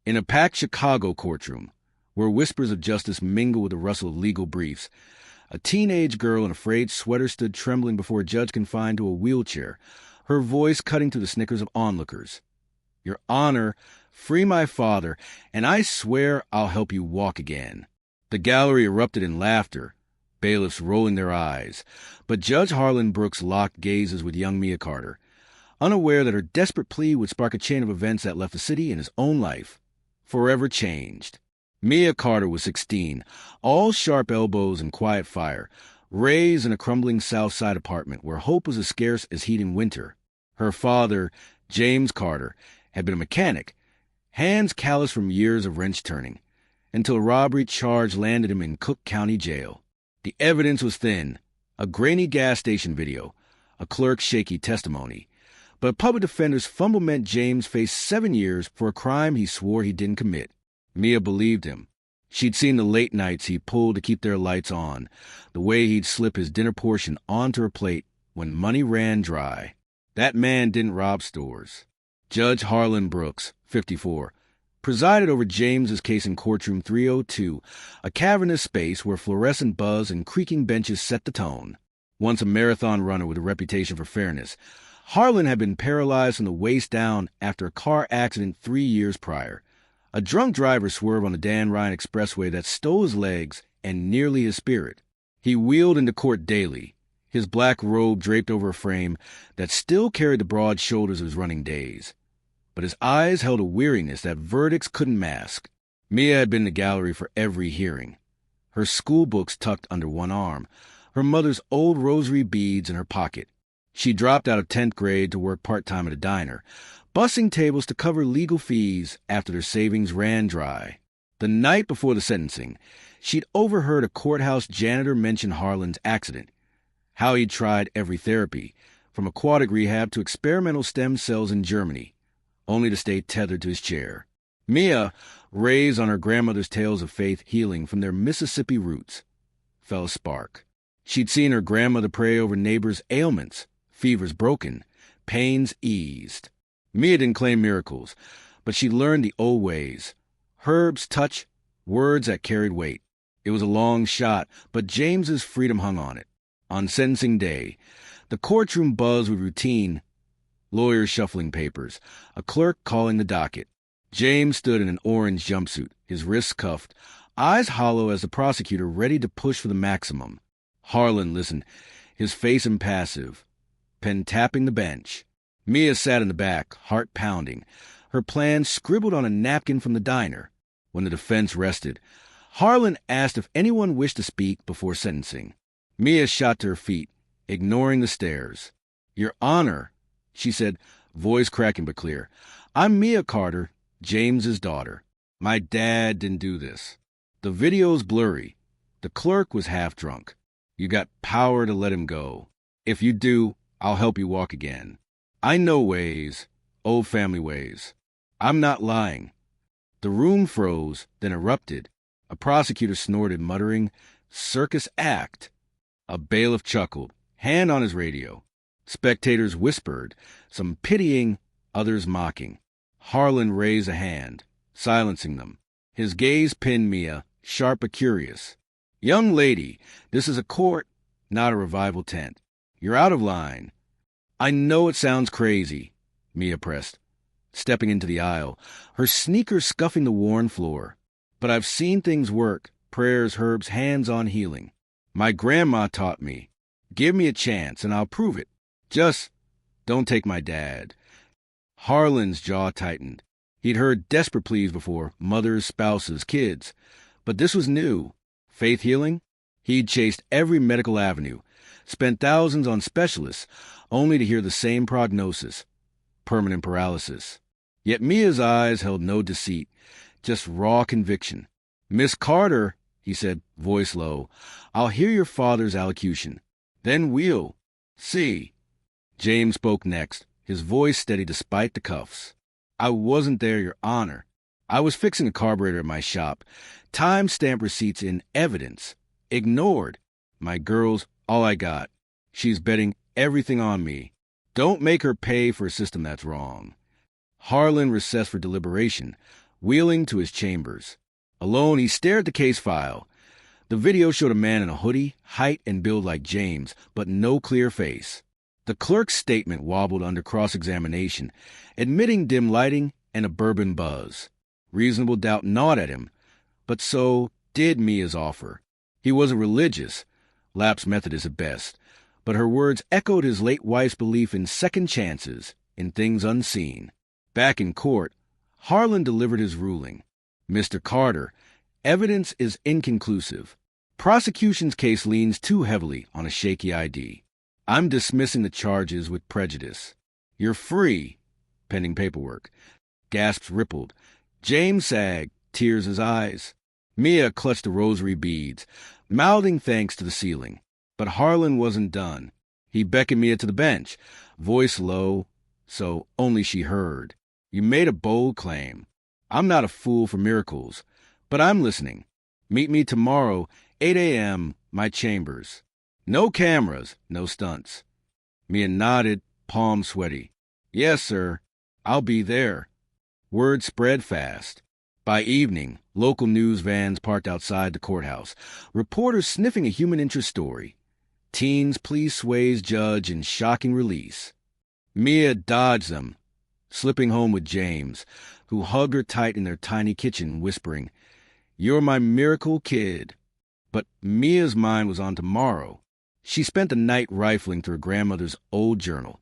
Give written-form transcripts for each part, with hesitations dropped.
In a packed Chicago courtroom, where whispers of justice mingle with the rustle of legal briefs, a teenage girl in a frayed sweater stood trembling before a judge confined to a wheelchair, her voice cutting through the snickers of onlookers. "Your Honor, free my father, and I swear I'll help you walk again." The gallery erupted in laughter, bailiffs rolling their eyes, but Judge Harlan Brooks locked gazes with young Mia Carter, unaware that her desperate plea would spark a chain of events that left the city and his own life forever changed. Mia Carter was 16, all sharp elbows and quiet fire, raised in a crumbling South Side apartment where hope was as scarce as heat in winter. Her father, James Carter, had been a mechanic, hands calloused from years of wrench turning, until a robbery charge landed him in Cook County Jail. The evidence was thin, a grainy gas station video, a clerk's shaky testimony, but a public defender's fumble meant James faced 7 years for a crime he swore he didn't commit. Mia believed him. She'd seen the late nights he pulled to keep their lights on, the way he'd slip his dinner portion onto her plate when money ran dry. That man didn't rob stores. Judge Harlan Brooks, 54, presided over James's case in courtroom 302, a cavernous space where fluorescent buzz and creaking benches set the tone. Once a marathon runner with a reputation for fairness, Harlan had been paralyzed from the waist down after a car accident 3 years prior. A drunk driver swerved on the Dan Ryan Expressway that stole his legs and nearly his spirit. He wheeled into court daily, his black robe draped over a frame that still carried the broad shoulders of his running days. But his eyes held a weariness that verdicts couldn't mask. Mia had been in the gallery for every hearing, her school books tucked under one arm, her mother's old rosary beads in her pocket. She dropped out of 10th grade to work part-time at a diner, bussing tables to cover legal fees after their savings ran dry. The night before the sentencing, she'd overheard a courthouse janitor mention Harlan's accident, how he'd tried every therapy, from aquatic rehab to experimental stem cells in Germany, only to stay tethered to his chair. Mia, raised on her grandmother's tales of faith healing from their Mississippi roots, fell a spark. She'd seen her grandmother pray over neighbors' ailments, fevers broken, pains eased. Mia didn't claim miracles, but she learned the old ways. Herbs, touch, words that carried weight. It was a long shot, but James's freedom hung on it. On sentencing day, the courtroom buzzed with routine, lawyers shuffling papers, a clerk calling the docket. James stood in an orange jumpsuit, his wrists cuffed, eyes hollow as the prosecutor ready to push for the maximum. Harlan listened, his face impassive, pen tapping the bench. Mia sat in the back, heart pounding, her plans scribbled on a napkin from the diner. When the defense rested, Harlan asked if anyone wished to speak before sentencing. Mia shot to her feet, ignoring the stares. "Your Honor," she said, voice cracking but clear, "I'm Mia Carter, James's daughter. My dad didn't do this." The video's blurry. The clerk was half drunk. "You got power to let him go. If you do, I'll help you walk again. I know ways, old family ways. I'm not lying." The room froze, then erupted. A prosecutor snorted, muttering, "Circus act." A bailiff chuckled, hand on his radio. Spectators whispered, some pitying, others mocking. Harlan raised a hand, silencing them. His gaze pinned Mia, sharp but curious. "Young lady, this is a court, not a revival tent. You're out of line." "I know it sounds crazy," Mia pressed, stepping into the aisle, her sneakers scuffing the worn floor. "But I've seen things work, prayers, herbs, hands-on healing. My grandma taught me. Give me a chance, and I'll prove it. Just don't take my dad." Harlan's jaw tightened. He'd heard desperate pleas before, mothers, spouses, kids. But this was new. Faith healing? He'd chased every medical avenue, spent thousands on specialists, only to hear the same prognosis: permanent paralysis. Yet Mia's eyes held no deceit, just raw conviction. "Miss Carter," he said, voice low, "I'll hear your father's allocution. Then we'll see." James spoke next, his voice steady despite the cuffs. "I wasn't there, Your Honor. I was fixing a carburetor at my shop. Time-stamp receipts in evidence. Ignored. My girl's all I got. She's betting everything on me. Don't make her pay for a system that's wrong." Harlan recessed for deliberation, wheeling to his chambers. Alone, he stared at the case file. The video showed a man in a hoodie, height and build like James, but no clear face. The clerk's statement wobbled under cross-examination, admitting dim lighting and a bourbon buzz. Reasonable doubt gnawed at him, but so did Mia's offer. He wasn't religious, lapsed Methodist at best, but her words echoed his late wife's belief in second chances, in things unseen. Back in court, Harlan delivered his ruling. Mr. Carter, evidence is inconclusive. Prosecution's case leans too heavily on a shaky ID. I'm dismissing the charges with prejudice. You're free, pending paperwork. Gasps rippled. James sagged, tears his eyes. Mia clutched the rosary beads, mouthing thanks to the ceiling. But Harlan wasn't done. He beckoned Mia to the bench, voice low, so only she heard. You made a bold claim. I'm not a fool for miracles, but I'm listening. Meet me tomorrow, 8 a.m., my chambers. No cameras, no stunts. Mia nodded, palms sweaty. Yes, sir. I'll be there. Word spread fast. By evening, local news vans parked outside the courthouse, reporters sniffing a human interest story. Teens please sways judge in shocking release. Mia dodged them, slipping home with James, who hugged her tight in their tiny kitchen, whispering, You're my miracle kid. But Mia's mind was on tomorrow. She spent the night rifling through her grandmother's old journal,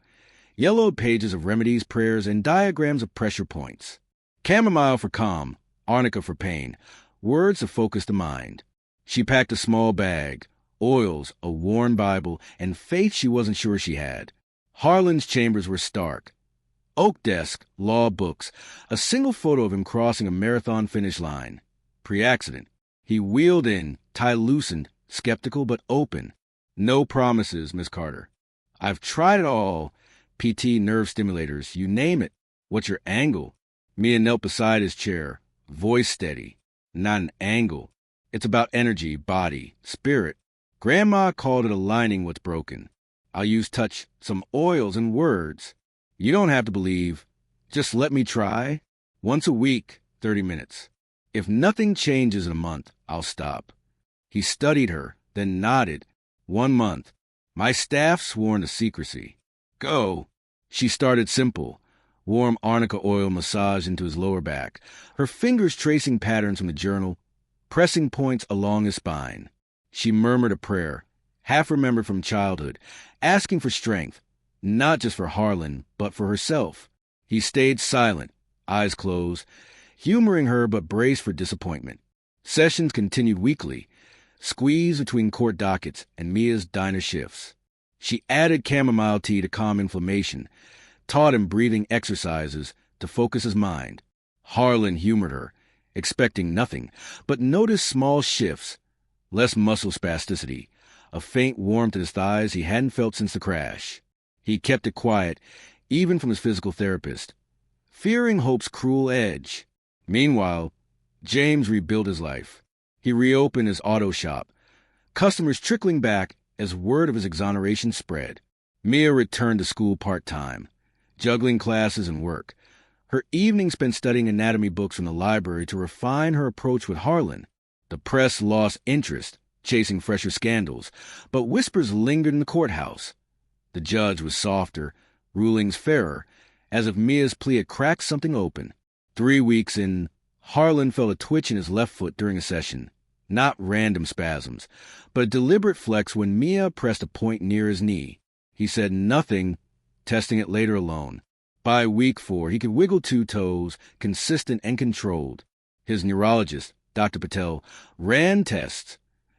yellowed pages of remedies, prayers, and diagrams of pressure points. Chamomile for calm, arnica for pain, words to focus the mind. She packed a small bag, oils, a worn Bible, and faith she wasn't sure she had. Harlan's chambers were stark. Oak desk, law books, a single photo of him crossing a marathon finish line. Pre-accident. He wheeled in, tie loosened, skeptical but open. No promises, Miss Carter. I've tried it all. PT, nerve stimulators, you name it. What's your angle? Mia knelt beside his chair, voice steady. Not an angle. It's about energy, body, spirit. Grandma called it aligning what's broken. I'll use touch, some oils and words. You don't have to believe. Just let me try. Once a week, 30 minutes. If nothing changes in a month, I'll stop. He studied her, then nodded. 1 month. My staff sworn to secrecy. Go. She started simple. Warm arnica oil massage into his lower back, her fingers tracing patterns from the journal, pressing points along his spine. She murmured a prayer, half remembered from childhood, asking for strength, not just for Harlan, but for herself. He stayed silent, eyes closed, humoring her but braced for disappointment. Sessions continued weekly, squeezed between court dockets and Mia's diner shifts. She added chamomile tea to calm inflammation, taught him breathing exercises to focus his mind. Harlan humored her, expecting nothing, but noticed small shifts, less muscle spasticity, a faint warmth in his thighs he hadn't felt since the crash. He kept it quiet, even from his physical therapist, fearing hope's cruel edge. Meanwhile, James rebuilt his life. He reopened his auto shop, customers trickling back as word of his exoneration spread. Mia returned to school part-time, juggling classes and work. Her evenings spent studying anatomy books from the library to refine her approach with Harlan. The press lost interest, chasing fresher scandals, but whispers lingered in the courthouse. The judge was softer, rulings fairer, as if Mia's plea had cracked something open. 3 weeks in, Harlan felt a twitch in his left foot during a session. Not random spasms, but a deliberate flex when Mia pressed a point near his knee. He said nothing, testing it later alone. By week 4, he could wiggle 2 toes, consistent and controlled. His neurologist, Dr. Patel, ran tests.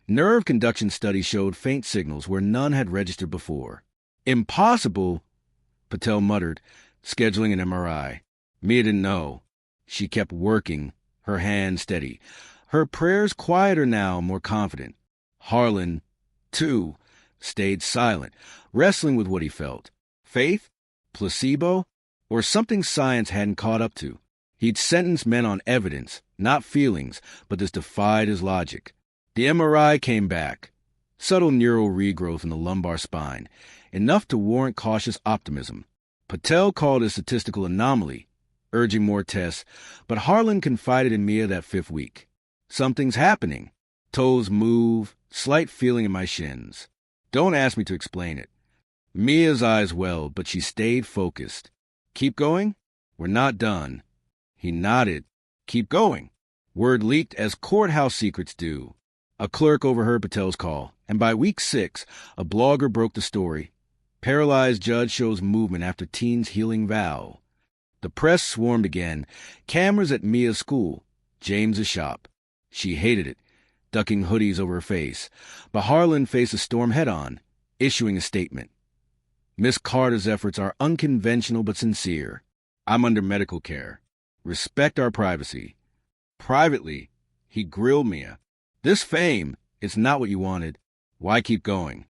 Nerve conduction studies showed faint signals where none had registered before. Impossible, Patel muttered, scheduling an MRI. Mia didn't know. She kept working, her hand steady. Her prayers quieter now, more confident. Harlan, too, stayed silent, wrestling with what he felt. Faith? Placebo? Or something science hadn't caught up to. He'd sentenced men on evidence, not feelings, but this defied his logic. The MRI came back. Subtle neural regrowth in the lumbar spine, enough to warrant cautious optimism. Patel called it a statistical anomaly, urging more tests, but Harlan confided in Mia that 5th week. Something's happening. Toes move, slight feeling in my shins. Don't ask me to explain it. Mia's eyes welled, but she stayed focused. Keep going? We're not done. He nodded. Keep going. Word leaked as courthouse secrets do. A clerk overheard Patel's call, and by week 6, a blogger broke the story. Paralyzed judge shows movement after teen's healing vow. The press swarmed again. Cameras at Mia's school, James's shop. She hated it, ducking hoodies over her face. But Harlan faced the storm head-on, issuing a statement. Miss Carter's efforts are unconventional but sincere. I'm under medical care. Respect our privacy. Privately, he grilled Mia. This fame, it's not what you wanted. Why keep going?